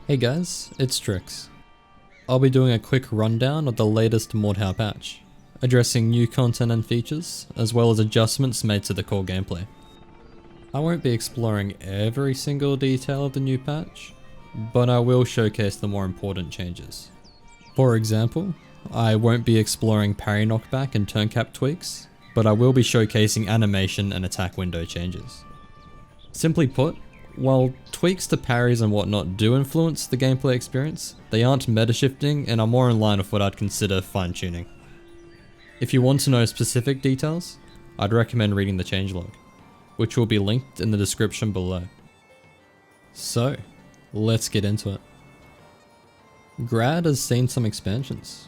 Hey guys, it's Trix. I'll be doing a quick rundown of the latest Mordhau patch, addressing new content and features, as well as adjustments made to the core gameplay. I won't be exploring every single detail of the new patch, but I will showcase the more important changes. For example, I won't be exploring parry knockback and turn cap tweaks, but I will be showcasing animation and attack window changes. Simply put, while tweaks to parries and whatnot do influence the gameplay experience, they aren't meta shifting and are more in line with what I'd consider fine tuning. If you want to know specific details, I'd recommend reading the changelog, which will be linked in the description below. So, let's get into it. Grad has seen some expansions.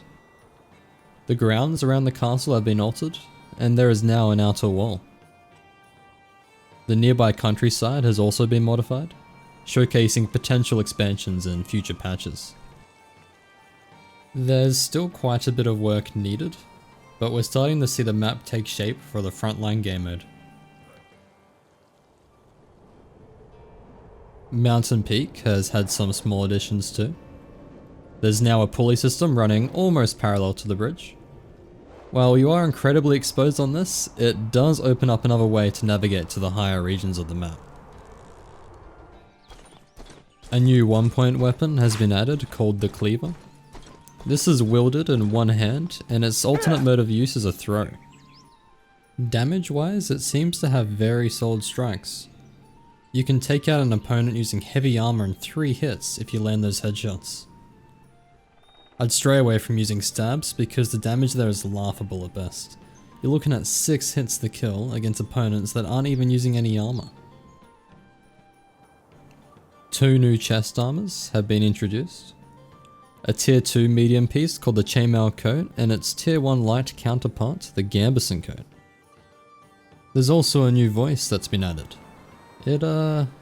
The grounds around the castle have been altered, and there is now an outer wall. The nearby countryside has also been modified, showcasing potential expansions in future patches. There's still quite a bit of work needed, but we're starting to see the map take shape for the frontline game mode. Mountain Peak has had some small additions too. There's now a pulley system running almost parallel to the bridge. While you are incredibly exposed on this, it does open up another way to navigate to the higher regions of the map. A new 1-point weapon has been added called the Cleaver. This is wielded in one hand and its alternate mode of use is a throw. Damage wise, it seems to have very solid strikes. You can take out an opponent using heavy armor in 3 hits if you land those headshots. I'd stray away from using stabs because the damage there is laughable at best. You're looking at 6 hits to kill against opponents that aren't even using any armor. 2 new chest armors have been introduced. A tier 2 medium piece called the Chainmail coat and its tier 1 light counterpart, the Gambison coat. There's also a new voice that's been added. It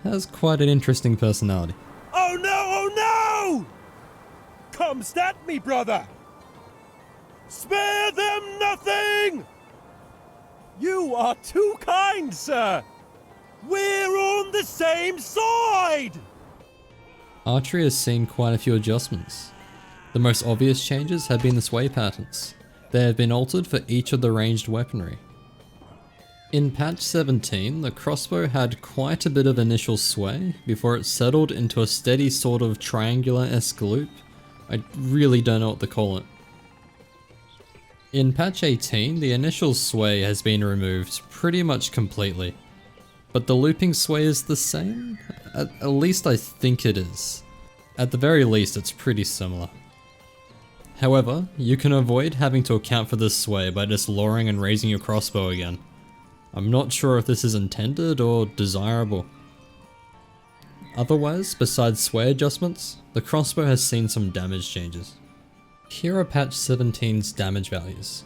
has quite an interesting personality. Oh no, oh no! Come stat me, brother! Spare them nothing! You are too kind, sir! We're on the same side! Archery has seen quite a few adjustments. The most obvious changes have been the sway patterns. They have been altered for each of the ranged weaponry. In patch 17, the crossbow had quite a bit of initial sway before it settled into a steady sort of triangular-esque loop. I really don't know what to call it. In patch 18, the initial sway has been removed pretty much completely, but the looping sway is the same? At least I think it is. At the very least, it's pretty similar. However, you can avoid having to account for this sway by just lowering and raising your crossbow again. I'm not sure if this is intended or desirable. Otherwise, besides sway adjustments, the crossbow has seen some damage changes. Here are patch 17's damage values.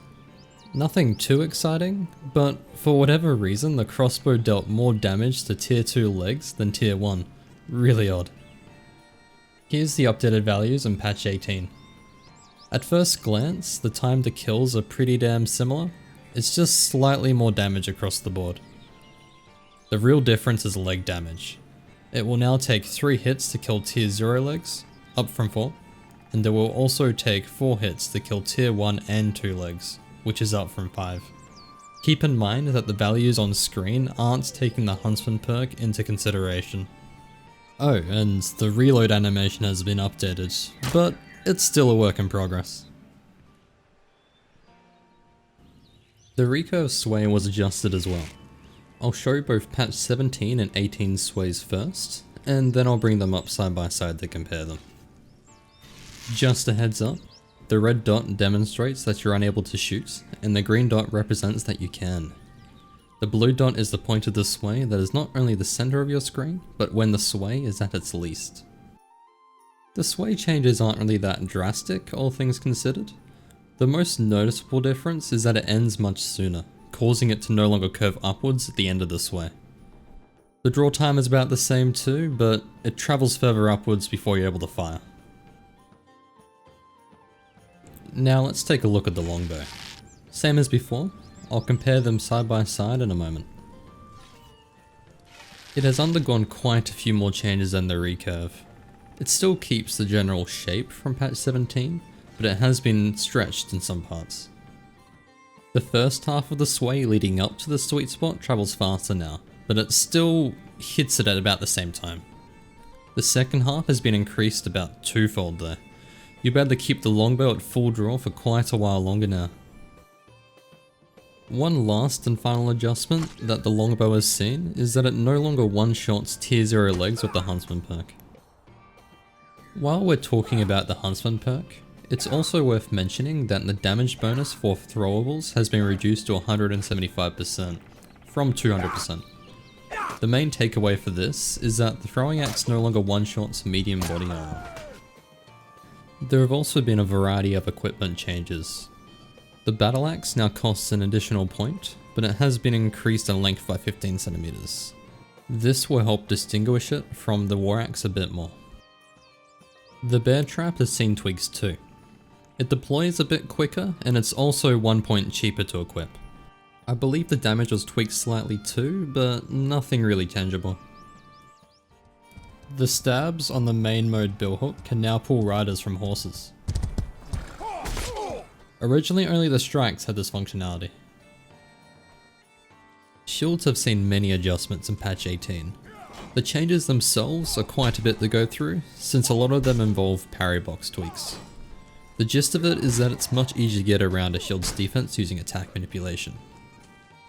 Nothing too exciting, but for whatever reason the crossbow dealt more damage to tier 2 legs than tier 1. Really odd. Here's the updated values in patch 18. At first glance, the time to kills are pretty damn similar. It's just slightly more damage across the board. The real difference is leg damage. It will now take 3 hits to kill tier 0 legs, up from 4, and it will also take 4 hits to kill tier 1 and 2 legs, which is up from 5. Keep in mind that the values on screen aren't taking the Huntsman perk into consideration. Oh, and the reload animation has been updated, but it's still a work in progress. The recurve sway was adjusted as well. I'll show both patch 17 and 18 sways first, and then I'll bring them up side by side to compare them. Just a heads up, the red dot demonstrates that you're unable to shoot, and the green dot represents that you can. The blue dot is the point of the sway that is not only the center of your screen, but when the sway is at its least. The sway changes aren't really that drastic, all things considered. The most noticeable difference is that it ends much sooner, causing it to no longer curve upwards at the end of the sway. The draw time is about the same too, but it travels further upwards before you're able to fire. Now let's take a look at the longbow. Same as before, I'll compare them side by side in a moment. It has undergone quite a few more changes than the recurve. It still keeps the general shape from patch 17, but it has been stretched in some parts. The first half of the sway leading up to the sweet spot travels faster now, but it still hits it at about the same time. The second half has been increased about twofold though. You'll be able to keep the longbow at full draw for quite a while longer now. One last and final adjustment that the longbow has seen is that it no longer one-shots tier 0 legs with the Huntsman perk. While we're talking about the Huntsman perk, it's also worth mentioning that the damage bonus for throwables has been reduced to 175% from 200%. The main takeaway for this is that the throwing axe no longer one-shots medium body armor. There have also been a variety of equipment changes. The battle axe now costs an additional point, but it has been increased in length by 15 centimeters. This will help distinguish it from the war axe a bit more. The bear trap has seen tweaks too. It deploys a bit quicker, and it's also 1 point cheaper to equip. I believe the damage was tweaked slightly too, but nothing really tangible. The stabs on the main mode billhook can now pull riders from horses. Originally only the strikes had this functionality. Shields have seen many adjustments in patch 18. The changes themselves are quite a bit to go through, since a lot of them involve parry box tweaks. The gist of it is that it's much easier to get around a shield's defense using attack manipulation.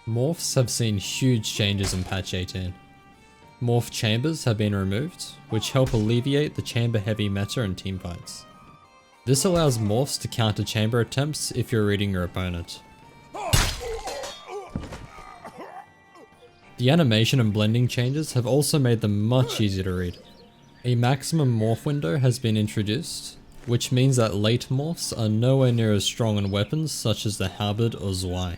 Morphs have seen huge changes in patch 18. Morph chambers have been removed, which help alleviate the chamber heavy meta in teamfights. This allows morphs to counter chamber attempts if you're reading your opponent. The animation and blending changes have also made them much easier to read. A maximum morph window has been introduced, which means that late morphs are nowhere near as strong on weapons such as the halberd or zwei.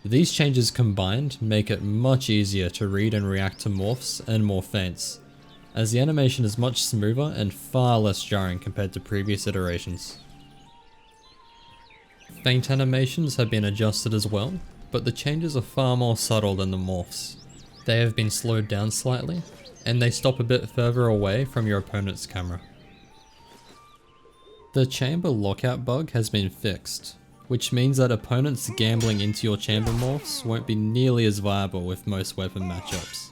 These changes combined make it much easier to read and react to morphs and more feints, as the animation is much smoother and far less jarring compared to previous iterations. Feint animations have been adjusted as well, but the changes are far more subtle than the morphs. They have been slowed down slightly, and they stop a bit further away from your opponent's camera. The chamber lockout bug has been fixed, which means that opponents gambling into your chamber morphs won't be nearly as viable with most weapon matchups.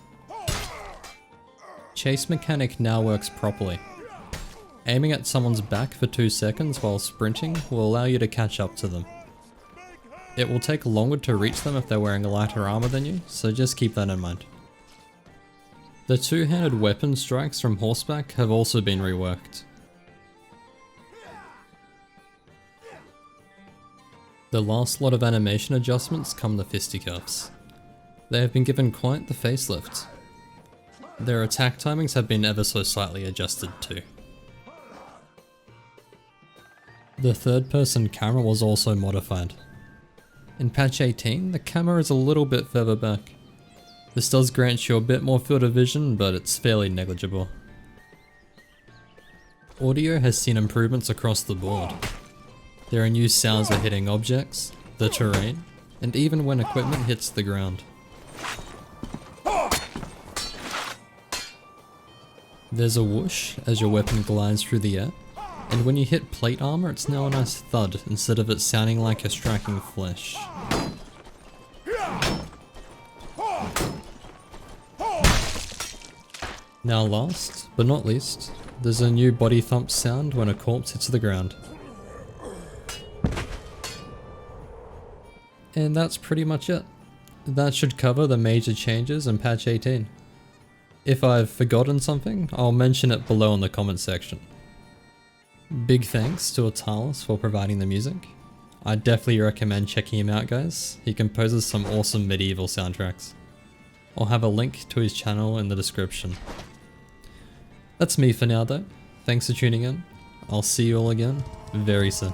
Chase mechanic now works properly. Aiming at someone's back for 2 seconds while sprinting will allow you to catch up to them. It will take longer to reach them if they're wearing lighter armor than you, so just keep that in mind. The two-handed weapon strikes from horseback have also been reworked. The last lot of animation adjustments come to fisticuffs. They have been given quite the facelift. Their attack timings have been ever so slightly adjusted too. The third person camera was also modified. In patch 18, the camera is a little bit further back. This does grant you a bit more field of vision, but it's fairly negligible. Audio has seen improvements across the board. There are new sounds of hitting objects, the terrain, and even when equipment hits the ground. There's a whoosh as your weapon glides through the air, and when you hit plate armor it's now a nice thud instead of it sounding like you're striking flesh. Now last, but not least, there's a new body thump sound when a corpse hits the ground. And that's pretty much it. That should cover the major changes in patch 18. If I've forgotten something, I'll mention it below in the comment section. Big thanks to Attallas for providing the music. I definitely recommend checking him out, guys. He composes some awesome medieval soundtracks. I'll have a link to his channel in the description. That's me for now though. Thanks for tuning in. I'll see you all again very soon.